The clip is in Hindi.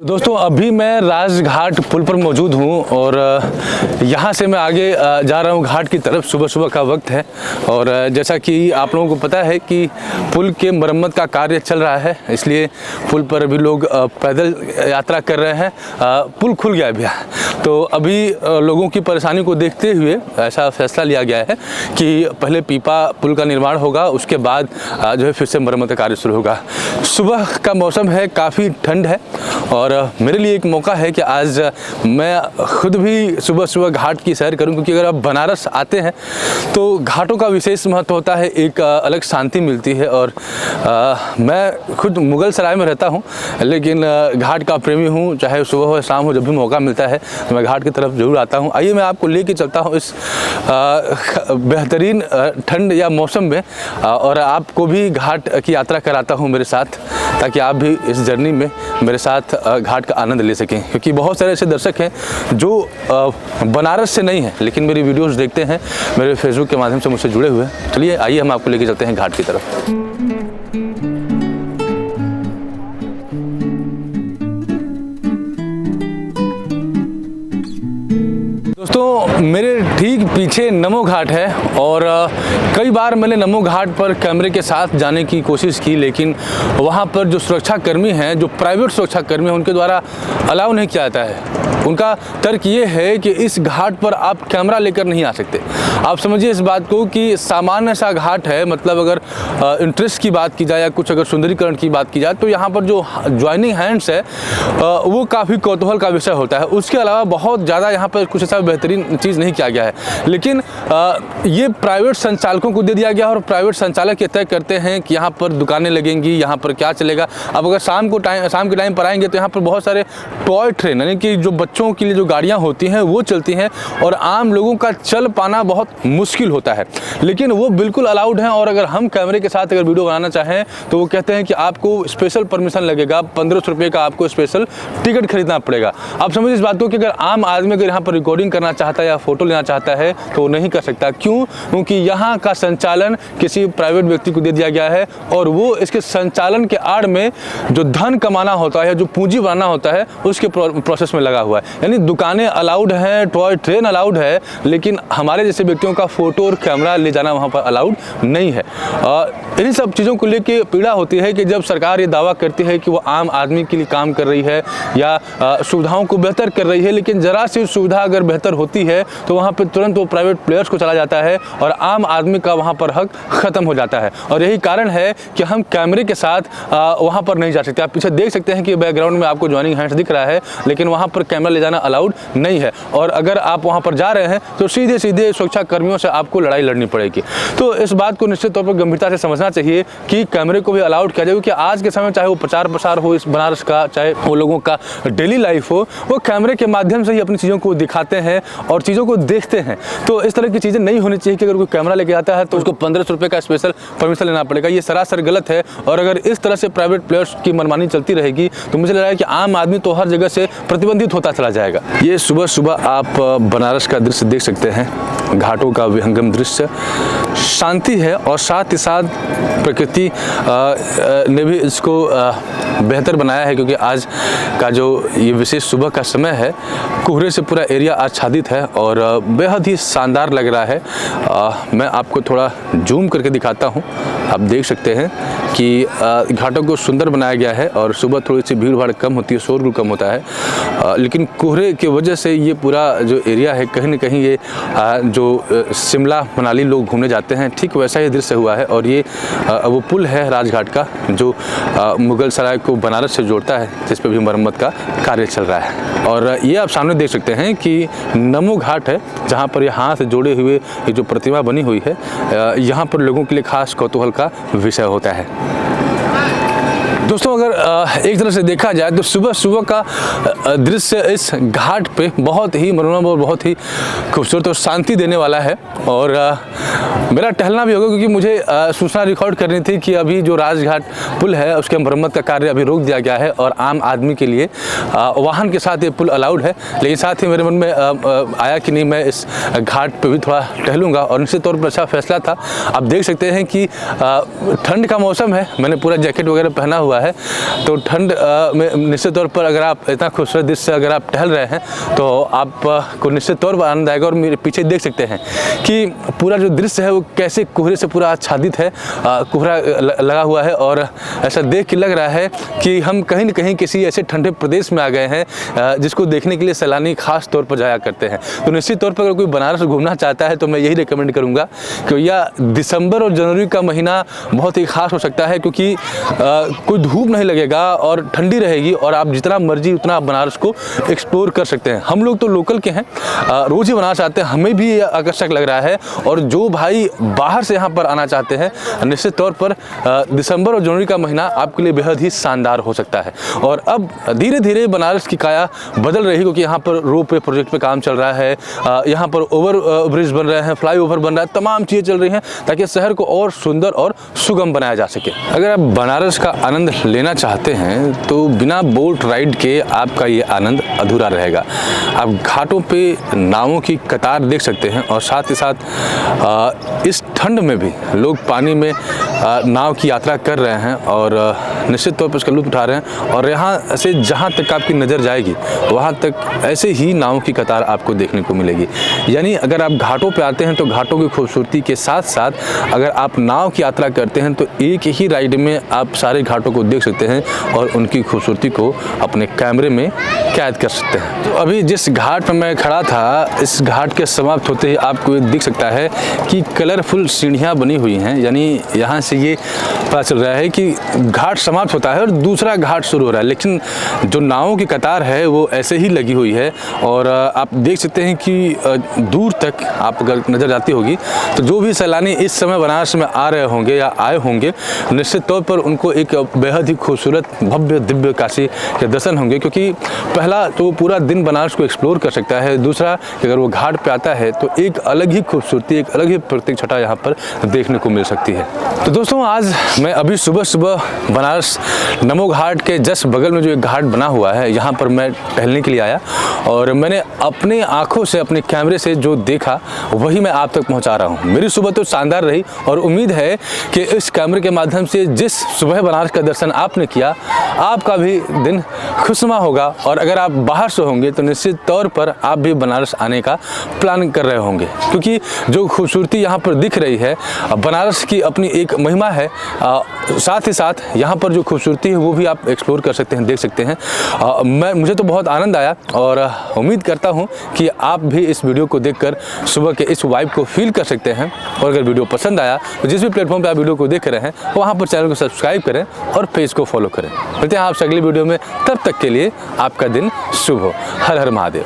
दोस्तों अभी मैं राजघाट पुल पर मौजूद हूँ और यहाँ से मैं आगे जा रहा हूँ घाट की तरफ। सुबह सुबह का वक्त है और जैसा कि आप लोगों को पता है कि पुल के मरम्मत का कार्य चल रहा है, इसलिए पुल पर अभी लोग पैदल यात्रा कर रहे हैं। पुल खुल गया अभी, तो अभी लोगों की परेशानी को देखते हुए ऐसा फैसला लिया गया है कि पहले पीपा पुल का निर्माण होगा, उसके बाद जो है फिर से मरम्मत का कार्य शुरू होगा। सुबह का मौसम है, काफ़ी ठंड है और मेरे लिए एक मौका है कि आज मैं खुद भी सुबह सुबह घाट की सैर करूं, क्योंकि अगर आप बनारस आते हैं तो घाटों का विशेष महत्व होता है, एक अलग शांति मिलती है। और मैं खुद मुगल सराय में रहता हूं, लेकिन घाट का प्रेमी हूं, चाहे सुबह हो शाम हो, जब भी मौका मिलता है तो मैं घाट की तरफ ज़रूर आता हूं। आइए मैं आपको लेके चलता हूं इस बेहतरीन ठंड या मौसम में और आपको भी घाट की यात्रा कराता हूँ मेरे साथ, ताकि आप भी इस जर्नी में मेरे साथ घाट का आनंद ले सकें। क्योंकि बहुत सारे ऐसे दर्शक हैं जो बनारस से नहीं हैं, लेकिन मेरी वीडियोस देखते हैं, मेरे फेसबुक के माध्यम से मुझसे जुड़े हुए हैं। चलिए आइए हम आपको लेके चलते हैं घाट की तरफ। दोस्तों मेरे ठीक पीछे नमो घाट है और कई बार मैंने नमो घाट पर कैमरे के साथ जाने की कोशिश की, लेकिन वहाँ पर जो सुरक्षाकर्मी हैं, जो प्राइवेट सुरक्षाकर्मी हैं, उनके द्वारा अलाउ नहीं किया जाता है। उनका तर्क ये है कि इस घाट पर आप कैमरा लेकर नहीं आ सकते। आप समझिए इस बात को कि सामान्य सा घाट है, मतलब अगर इंटरेस्ट की बात की जाए या कुछ अगर सुंदरीकरण की बात की जाए तो यहाँ पर जो ज्वाइनिंग हैंड्स है वो काफ़ी कौतूहल का विषय होता है। उसके अलावा बहुत ज़्यादा यहाँ पर कुछ ऐसा बेहतरीन चीज़ नहीं किया गया है, लेकिन ये प्राइवेट संचालकों को दे दिया गया और प्राइवेट संचालक ये तय करते हैं कि यहाँ पर दुकानें लगेंगी, यहाँ पर क्या चलेगा। अब अगर शाम के टाइम पर आएंगे तो यहाँ पर बहुत सारे टॉय ट्रेन, यानी कि जो बच्चों के लिए जो गाड़ियाँ होती हैं वो चलती हैं और आम लोगों का चल पाना बहुत मुश्किल होता है, लेकिन वो बिल्कुल अलाउड हैं। और अगर हम कैमरे के साथ अगर वीडियो बनाना चाहें तो वो कहते हैं कि आपको स्पेशल परमिशन लगेगा, 1500 रुपये का आपको स्पेशल टिकट खरीदना पड़ेगा। आप समझिए इस बात को कि अगर आम आदमी अगर यहाँ पर रिकॉर्डिंग करना चाहता है या फोटो लेना चाहता है तो वो नहीं कर सकता। क्यों? क्योंकि यहाँ का संचालन किसी प्राइवेट व्यक्ति को दे दिया गया है और वो इसके संचालन के आड़ में जो धन कमाना होता है, जो पूंजी बनाना होता है, उसके प्रोसेस में लगा हुआ है। यानी दुकानें अलाउड हैं, टॉय ट्रेन अलाउड है, लेकिन हमारे जैसे व्यक्तियों का फोटो और कैमरा ले जाना वहाँ पर अलाउड नहीं है। इन सब चीज़ों को लेकर पीड़ा होती है कि जब सरकार ये दावा करती है कि वो आम आदमी के लिए काम कर रही है या सुविधाओं को बेहतर कर रही है, लेकिन ज़रा सी सुविधा अगर बेहतर होती है तो वहाँ पर तुरंत वो प्राइवेट प्लेयर्स को चला जाता है और आम आदमी का वहाँ पर हक ख़त्म हो जाता है। और यही कारण है कि हम कैमरे के साथ वहाँ पर नहीं जा सकते। आप पीछे देख सकते हैं कि बैकग्राउंड में आपको ज्वाइनिंग हैंड्स दिख रहा है, लेकिन वहाँ पर कैमरा ले जाना अलाउड नहीं है। और अगर आप वहाँ पर जा रहे हैं तो सीधे सीधे सुरक्षा कर्मियों से आपको लड़ाई लड़नी पड़ेगी। तो इस बात को निश्चित तौर पर गंभीरता से समझना चाहिए कि कैमरे को भी अलाउड किया जाए, क्योंकि आज के समय चाहे वो प्रचार प्रसार हो इस बनारस का, चाहे वो लोगों का डेली लाइफ हो, वो कैमरे के माध्यम से ही अपनी चीज़ों को दिखाते हैं और चीज़ों को देखते हैं। तो इस तरह की चीज़ें नहीं होनी चाहिए कि अगर कोई कैमरा लेके आता है तो उसको 1500 रुपये का स्पेशल परमिशन लेना पड़ेगा। ये सरासर गलत है। और अगर इस तरह से प्राइवेट प्लेयर्स की मनमानी चलती रहेगी तो मुझे लग रहा है कि आम आदमी तो हर जगह से प्रतिबंधित होता चला जाएगा। ये सुबह सुबह आप बनारस का दृश्य देख सकते हैं, घाटों का विहंगम दृश्य, शांति है और साथ ही साथ प्रकृति ने भी इसको बेहतर बनाया है, क्योंकि आज का जो ये विशेष सुबह का समय है, कोहरे से पूरा एरिया आच्छादित है और बेहद ही शानदार लग रहा है। मैं आपको थोड़ा जूम करके दिखाता हूँ। आप देख सकते हैं कि घाटों को सुंदर बनाया गया है और सुबह थोड़ी सी भीड़ भाड़ कम होती है, शोरगुल कम होता है, लेकिन कोहरे की वजह से ये पूरा जो एरिया है, कहीं ना कहीं ये जो शिमला मनाली लोग घूमने जाते हैं, ठीक वैसा ही दृश्य हुआ है। और ये वो पुल है राजघाट का जो मुगल सराय को बनारस से जोड़ता है, जिस पर भी मरम्मत का कार्य चल रहा है। और ये आप सामने देख सकते हैं कि नमो घाट है, जहाँ पर ये हाथ जोड़े हुए ये जो प्रतिमा बनी हुई है, यहाँ पर लोगों के लिए खास कौतूहल का विषय होता है। दोस्तों अगर एक तरह से देखा जाए तो सुबह सुबह का दृश्य इस घाट पे बहुत ही मनोरम और बहुत ही खूबसूरत और शांति देने वाला है। और मेरा टहलना भी होगा, क्योंकि मुझे सूचना रिकॉर्ड करनी थी कि अभी जो राजघाट पुल है उसके मरम्मत का कार्य अभी रोक दिया गया है और आम आदमी के लिए वाहन के साथ ये पुल अलाउड है। लेकिन साथ ही मेरे मन में आया कि नहीं, मैं इस घाट पे भी थोड़ा टहलूँगा और निश्चित तौर पर अच्छा फैसला था। आप देख सकते हैं कि ठंड का मौसम है, मैंने पूरा जैकेट वगैरह पहना हुआ हुआ है। तो ठंड में निश्चित तौर पर अगर आप इतना खूबसूरत दृश्य से अगर आप टहल रहे हैं तो आपको निश्चित तौर पर आनंद आएगा। और मेरे पीछे देख सकते हैं कि पूरा जो दृश्य है वो कैसे कोहरे से पूरा आच्छादित है, कोहरा लगा हुआ है और ऐसा देख के लग रहा है कि हम कहीं न कहीं किसी ऐसे ठंडे प्रदेश में आ गए हैं जिसको देखने के लिए सैलानी खास तौर पर जाया करते हैं। तो निश्चित तौर पर अगर कोई बनारस घूमना चाहता है तो मैं यही रिकमेंड करूंगा कि यह दिसंबर और जनवरी का महीना बहुत ही खास हो सकता है, क्योंकि कोई धूप नहीं लगेगा और ठंडी रहेगी और आप जितना मर्जी उतना बनारस को एक्सप्लोर कर सकते हैं। हम लोग तो लोकल के हैं, रोज़ ही बनारस आते हैं, हमें भी आकर्षक लग रहा है। और जो भाई बाहर से यहाँ पर आना चाहते हैं निश्चित तौर पर दिसंबर और जनवरी का महीना आपके लिए बेहद ही शानदार हो सकता है। और अब धीरे धीरे बनारस की काया बदल रही है, क्योंकि यहाँ पर रोप वे प्रोजेक्ट पे काम चल रहा है, यहाँ पर ओवर ब्रिज बन रहे हैं, फ्लाईओवर बन रहा है, तमाम चीज़ें चल रही हैं ताकि शहर को और सुंदर और सुगम बनाया जा सके। अगर आप बनारस का आनंद लेना चाहते हैं तो बिना बोट राइड के आपका ये आनंद अधूरा रहेगा। आप घाटों पे नावों की कतार देख सकते हैं और साथ ही साथ इस ठंड में भी लोग पानी में नाव की यात्रा कर रहे हैं और निश्चित तौर पर इसका लुत्फ उठा रहे हैं। और यहाँ से जहाँ तक आपकी नज़र जाएगी वहाँ तक ऐसे ही नावों की कतार आपको देखने को मिलेगी। यानी अगर आप घाटों पे आते हैं तो घाटों की खूबसूरती के साथ साथ अगर आप नाव की यात्रा करते हैं तो एक ही राइड में आप सारे घाटों को देख सकते हैं और उनकी खूबसूरती को अपने कैमरे में कैद कर सकते हैं। तो अभी जिस घाट पर मैं खड़ा था, इस घाट के समाप्त होते ही आपको ये दिख सकता है कि कलरफुल सीढ़ियाँ बनी हुई हैं। यानी यहाँ से ये पता चल रहा है कि घाट समाप्त होता है और दूसरा घाट शुरू हो रहा है, लेकिन जो नावों की कतार है वो ऐसे ही लगी हुई है। और आप देख सकते हैं कि दूर तक आप अगर नज़र जाती होगी तो जो भी सैलानी इस समय बनारस में आ रहे होंगे या आए होंगे निश्चित तौर पर उनको एक बेहद ही खूबसूरत भव्य दिव्य काशी के दर्शन होंगे, क्योंकि पहला तो पूरा दिन बनारस को एक्सप्लोर कर सकता है, दूसरा कि अगर वो घाट पे आता है तो एक अलग ही खूबसूरती, एक अलग ही प्रतीक छटा यहाँ पर देखने को मिल सकती है। तो दोस्तों आज मैं अभी सुबह सुबह बनारस नमो घाट के जस्ट बगल में जो एक घाट बना हुआ है यहाँ पर मैं टहलने के लिए आया और मैंने अपने आँखों से अपने कैमरे से जो देखा वही मैं आप तक पहुँचा रहा हूँ। मेरी सुबह तो शानदार रही और उम्मीद है कि इस कैमरे के माध्यम से जिस सुबह बनारस का दर्शन आपने किया आपका भी दिन खुशनुमा होगा। और अगर आप बाहर से होंगे तो निश्चित तौर पर आप भी बनारस आने का प्लान कर रहे होंगे, क्योंकि जो खूबसूरती यहाँ पर दिख रही है बनारस की अपनी एक महिमा है। साथ ही साथ यहाँ पर जो खूबसूरती है वो भी आप एक्सप्लोर कर सकते हैं, देख सकते हैं। मुझे तो बहुत आनंद आया और उम्मीद करता हूँ कि आप भी इस वीडियो को देखकर सुबह के इस वाइब को फील कर सकते हैं। और अगर वीडियो पसंद आया तो जिस भी प्लेटफॉर्म पे आप वीडियो को देख रहे हैं वहाँ पर चैनल को सब्सक्राइब करें और पेज को फॉलो करें। मिलते हैं आपसे अगली वीडियो में, तब तक के लिए आपका दिन शुभ हो। हर हर महादेव।